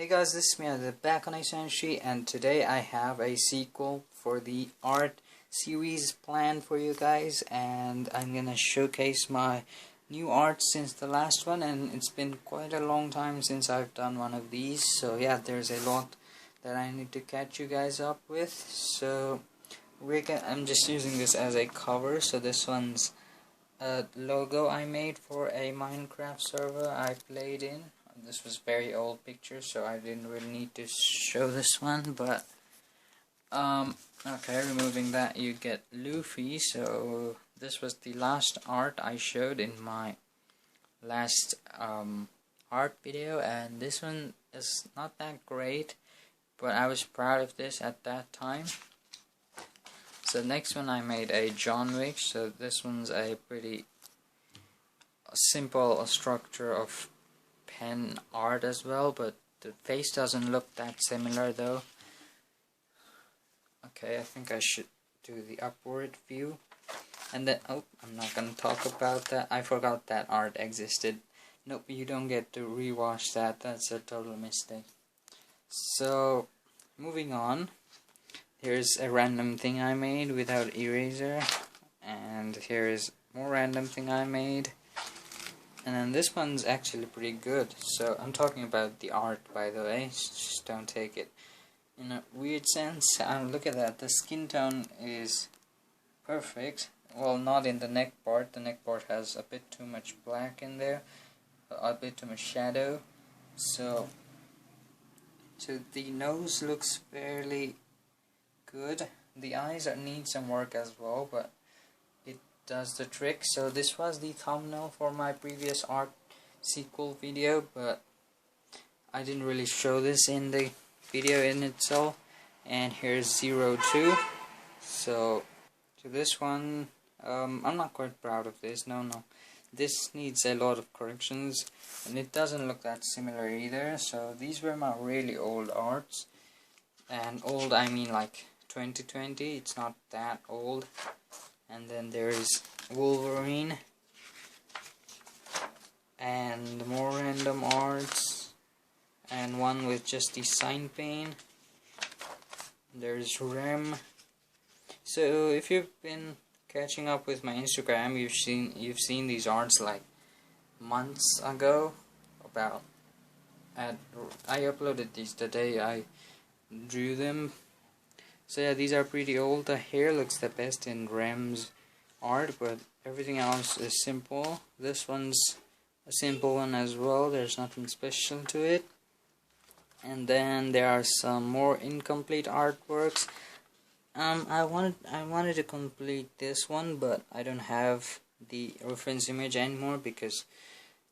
Hey guys, this is me, back on Isenshi, and today I have a sequel for the art series planned for you guys, and I'm gonna showcase my new art since the last one, and it's been quite a long time since I've done one of these, so yeah, there's a lot that I need to catch you guys up with. So I'm just using this as a cover. So this one's a logo I made for a Minecraft server I played in. This was very old picture, so I didn't really need to show this one, but okay, removing that, you get Luffy. So this was the last art I showed in my last art video, and this one is not that great, but I was proud of this at that time. So next one, I made a John Wick. So this one's a pretty simple structure of pen art as well, but the face doesn't look that similar though. Okay, I think I should do the upward view. And then, oh, I'm not gonna talk about that. I forgot that art existed. Nope, you don't get to rewatch that. That's a total mistake. So, moving on. Here's a random thing I made without eraser. And here's more random thing I made. And then this one's actually pretty good. So I'm talking about the art, by the way. Just don't take it in a weird sense. Look at that. The skin tone is perfect. Well, not in the neck part. The neck part has a bit too much black in there, a bit too much shadow. So the nose looks fairly good. The eyes need some work as well, but does the trick. So this was the thumbnail for my previous art sequel video, but I didn't really show this in the video in itself. And here's 02. So to this one, I'm not quite proud of this. No, this needs a lot of corrections, and it doesn't look that similar either. So these were my really old arts, and old I mean like 2020. It's not that old. And then there's Wolverine and more random arts, and one with just the sign pane. There's Rem. So if you've been catching up with my Instagram, you've seen these arts like months ago. I uploaded these the day I drew them. So yeah, these are pretty old. The hair looks the best in Rem's art, but everything else is simple. This one's a simple one as well. There's nothing special to it. And then there are some more incomplete artworks. I wanted to complete this one, but I don't have the reference image anymore because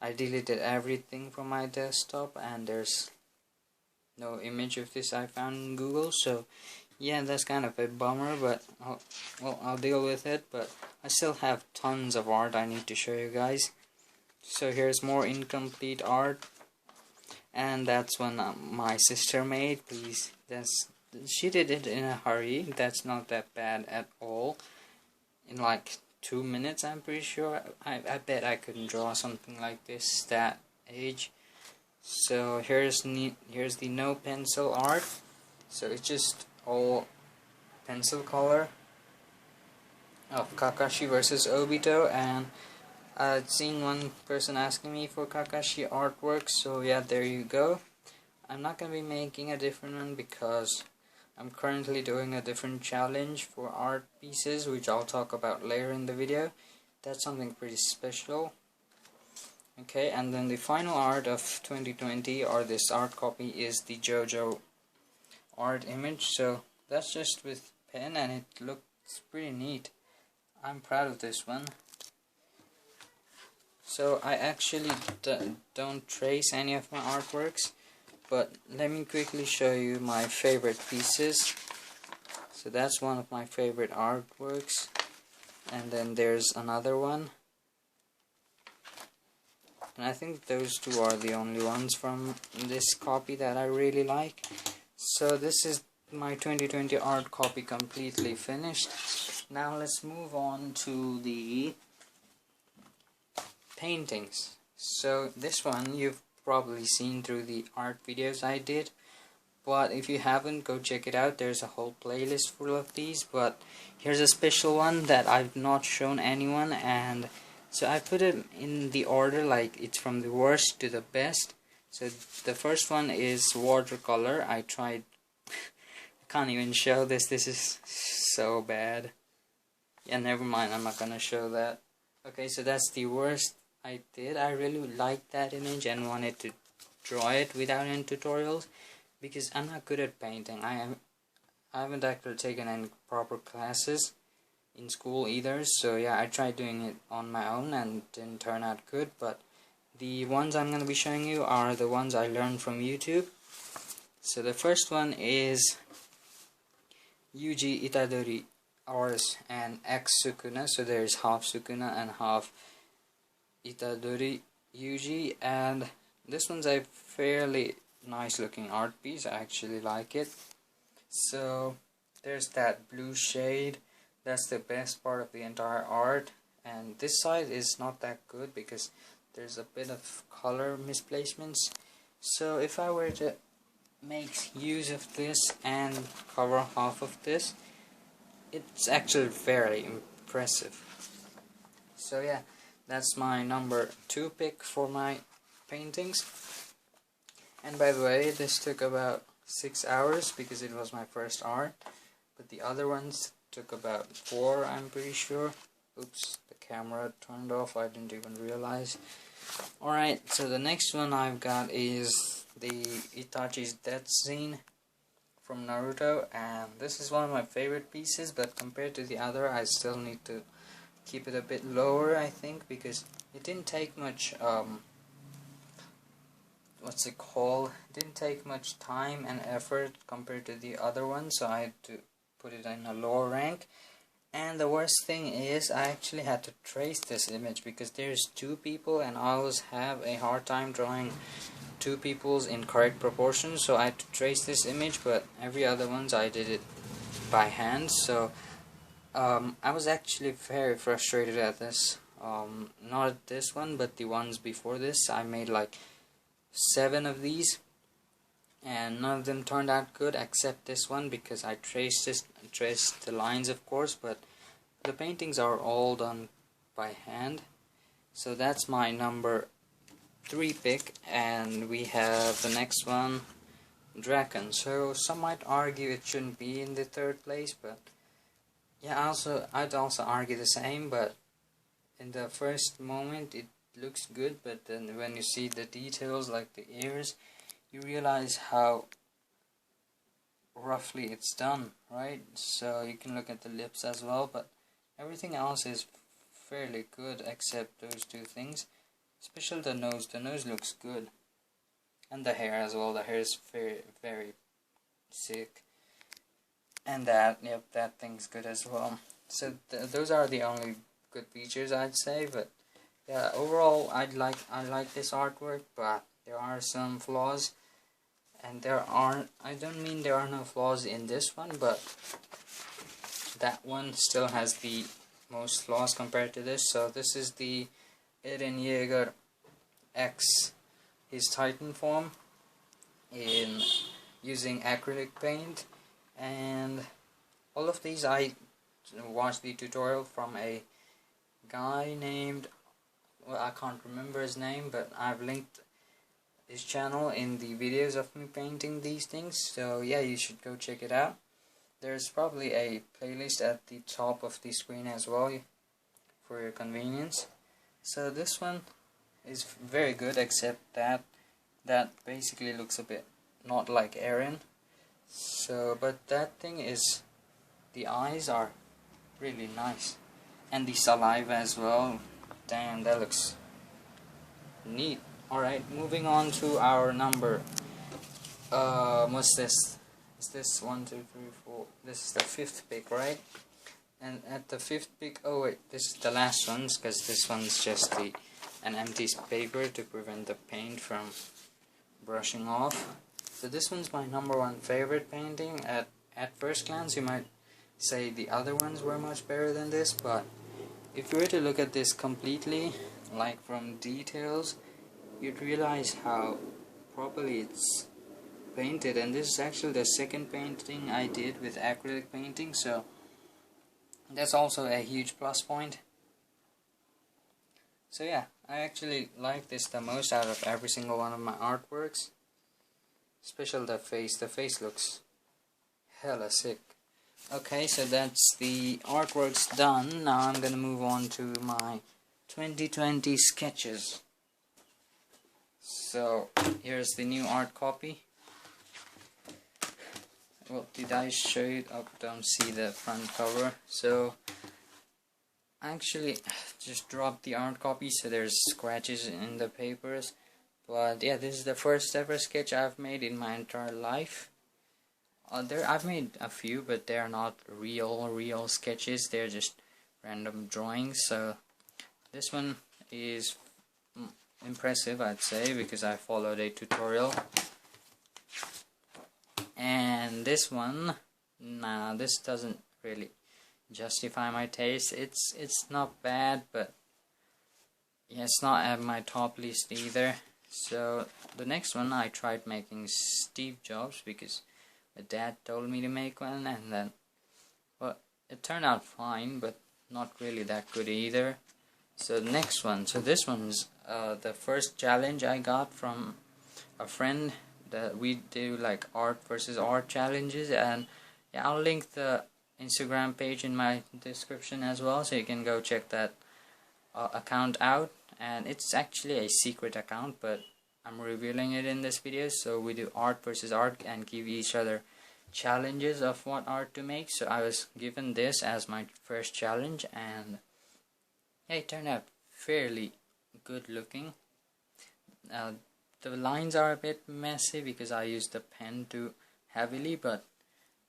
I deleted everything from my desktop, and there's no image of this I found in Google. So yeah, that's kind of a bummer, but I'll deal with it. But I still have tons of art I need to show you guys. So here's more incomplete art, and that's one my sister made. Please, she did it in a hurry. That's not that bad at all. In like 2 minutes, I'm pretty sure. I bet I couldn't draw something like this that age. So here's the no pencil art. So it's just all pencil color of Kakashi versus Obito, and I'd seen one person asking me for Kakashi artwork, so yeah, there you go. I'm not gonna be making a different one because I'm currently doing a different challenge for art pieces, which I'll talk about later in the video. That's something pretty special. Okay, and then the final art of 2020, or this art copy, is the JoJo art image. So that's just with pen, and it looks pretty neat. I'm proud of this one. So I actually don't trace any of my artworks, but let me quickly show you my favorite pieces. So that's one of my favorite artworks, and then there's another one, and I think those two are the only ones from this copy that I really like. So this is my 2020 art copy completely finished. Now let's move on to the paintings. So this one, you've probably seen through the art videos I did, but if you haven't, go check it out. There's a whole playlist full of these, but here's a special one that I've not shown anyone, and so I put it in the order like it's from the worst to the best. So the first one is watercolor. I tried I can't even show this is so bad. Yeah, never mind, I'm not gonna show that. Okay, so that's the worst I did. I really liked that image and wanted to draw it without any tutorials, because I'm not good at painting. I haven't actually taken any proper classes in school either, so yeah, I tried doing it on my own and didn't turn out good, but the ones I'm going to be showing you are the ones I learned from YouTube. So the first one is Yuji Itadori Rs and X Sukuna, so there's half Sukuna and half Itadori Yuji, and this one's a fairly nice looking art piece. I actually like it. So there's that blue shade, that's the best part of the entire art, and this side is not that good because there's a bit of color misplacements. So if I were to make use of this and cover half of this, it's actually very impressive. So yeah, that's my number 2 pick for my paintings. And by the way, this took about 6 hours because it was my first art, but the other ones took about 4, I'm pretty sure. Oops, the camera turned off, I didn't even realize. Alright, so the next one I've got is the Itachi's death scene from Naruto, and this is one of my favorite pieces, but compared to the other I still need to keep it a bit lower, I think, because it didn't take much it didn't take much time and effort compared to the other one, so I had to put it in a lower rank. And the worst thing is I actually had to trace this image because there's 2 people and I always have a hard time drawing 2 peoples in correct proportions, so I had to trace this image, but every other ones I did it by hand. So I was actually very frustrated at this, not at this one but the ones before this. I made like 7 of these and none of them turned out good except this one because I traced the lines, of course, but the paintings are all done by hand. So that's my number 3 pick, and we have the next one, Draken. So some might argue it shouldn't be in the 3rd place, but yeah, I'd also argue the same, but in the first moment it looks good, but then when you see the details like the ears, you realize how roughly it's done, right? So you can look at the lips as well, but everything else is fairly good except those 2 things, especially the nose. The nose looks good, and the hair as well. The hair is very, very sick, and that thing's good as well. So those are the only good features I'd say, but yeah, overall I like this artwork, but there are some flaws, and I don't mean there are no flaws in this one, but that one still has the most flaws compared to this. So this is the Eren Yeager X, his Titan form, in using acrylic paint, and all of these I watched the tutorial from a guy named, well, I can't remember his name, but I've linked his channel in the videos of me painting these things, so yeah, you should go check it out. There's probably a playlist at the top of the screen as well for your convenience. So this one is very good, except that basically looks a bit not like Eren. So, but that thing is, the eyes are really nice, and the saliva as well. Damn, that looks neat. Alright, moving on to our number, what's this? Is this 1, 2, 3, 4? This is the 5th pick, right? And at the 5th pick, oh wait, this is the last one, because this one's just an empty paper to prevent the paint from brushing off. So this one's my number 1 favorite painting. At first glance, you might say the other ones were much better than this, but if you were to look at this completely, like from details, you'd realize how properly it's painted. And this is actually the second painting I did with acrylic painting, so that's also a huge plus point. So yeah, I actually like this the most out of every single one of my artworks. Especially the face. The face looks hella sick. Okay, so that's the artworks done. Now I'm gonna move on to my 2020 sketches. So here's the new art copy. Well, did I show you? Oh, don't see the front cover. So I actually just dropped the art copy, so there's scratches in the papers. But yeah, this is the first ever sketch I've made in my entire life. I've made a few, but they're not real sketches. They're just random drawings. So this one is impressive, I'd say, because I followed a tutorial. And this one, nah, this doesn't really justify my taste. It's not bad, but yeah, it's not at my top list either. So the next one, I tried making Steve Jobs because my dad told me to make one, and then, well, it turned out fine, but not really that good either. So the next one, so this one's the first challenge I got from a friend. That we do like art versus art challenges, and yeah, I'll link the Instagram page in my description as well, so you can go check that account out. And it's actually a secret account, but I'm revealing it in this video. So we do art versus art and give each other challenges of what art to make. So I was given this as my first challenge, and yeah, it turned out fairly good looking. The lines are a bit messy because I used the pen too heavily, but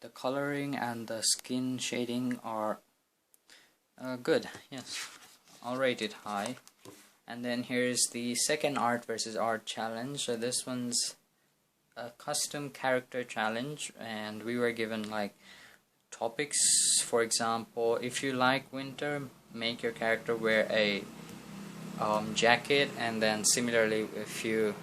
the coloring and the skin shading are good. Yes, I'll rate it high. And then here's the second art versus art challenge. So this one's a custom character challenge, and we were given like topics. For example, if you like winter, make your character wear a jacket, and then similarly, if you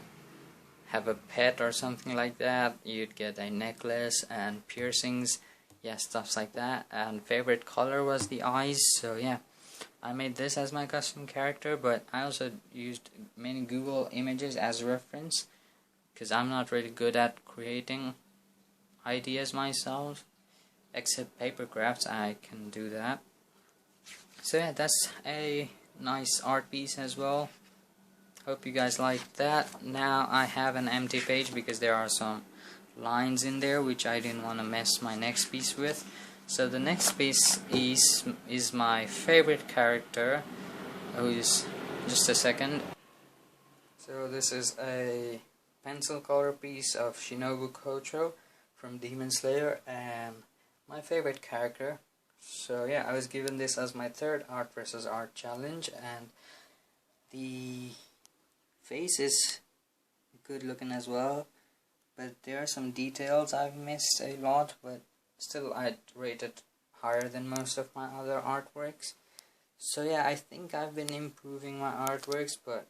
have a pet or something like that, you'd get a necklace and piercings, yeah, stuff like that. And favorite color was the eyes. So yeah, I made this as my custom character, but I also used many Google images as reference because I'm not really good at creating ideas myself, except paper crafts. I can do that. So yeah, that's a nice art piece as well. Hope you guys like that. Now I have an empty page because there are some lines in there which I didn't want to mess my next piece with. So the next piece is my favorite character, who is, just a second. So this is a pencil color piece of Shinobu Kocho from Demon Slayer, and my favorite character. So yeah, I was given this as my third art versus art challenge, and the face is good looking as well, but there are some details I've missed a lot, but still I'd rate it higher than most of my other artworks. So yeah, I think I've been improving my artworks, but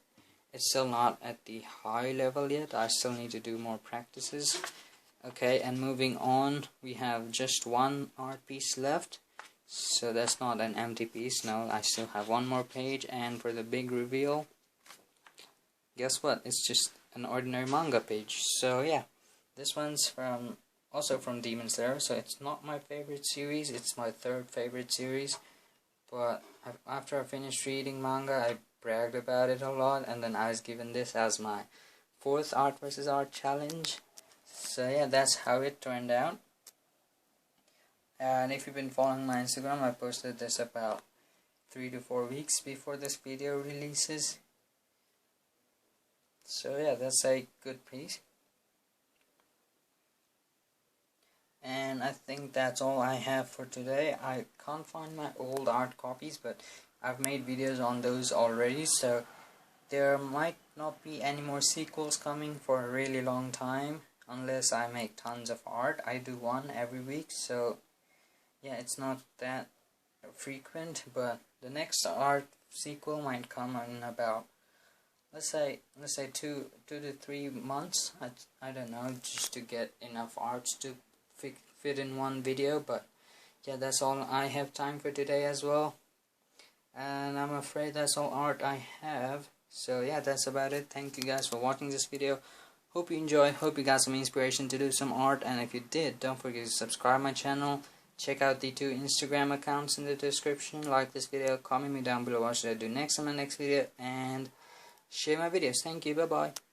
it's still not at the high level yet. I still need to do more practices. Okay, and moving on, we have just one art piece left. So that's not an empty piece, no, I still have one more page. And for the big reveal, guess what? It's just an ordinary manga page. So yeah, this one's also from Demon Slayer. So it's not my favorite series. It's my third favorite series. But after I finished reading manga, I bragged about it a lot, and then I was given this as my fourth art versus art challenge. So yeah, that's how it turned out. And if you've been following my Instagram, I posted this about 3 to 4 weeks before this video releases. So yeah, that's a good piece. And I think that's all I have for today. I can't find my old art copies, but I've made videos on those already, so there might not be any more sequels coming for a really long time unless I make tons of art. I do one every week, so yeah, it's not that frequent, but the next art sequel might come in about let's say 2 to 3 months. I don't know, just to get enough arts to fit in one video. But yeah, that's all I have time for today as well, and I'm afraid that's all art I have. So yeah, that's about it. Thank you guys for watching this video. Hope you enjoy, hope you got some inspiration to do some art, and if you did, don't forget to subscribe my channel. Check out the 2 Instagram accounts in the description. Like this video, comment me down below what should I do next in my next video, and share my videos. Thank you, bye bye.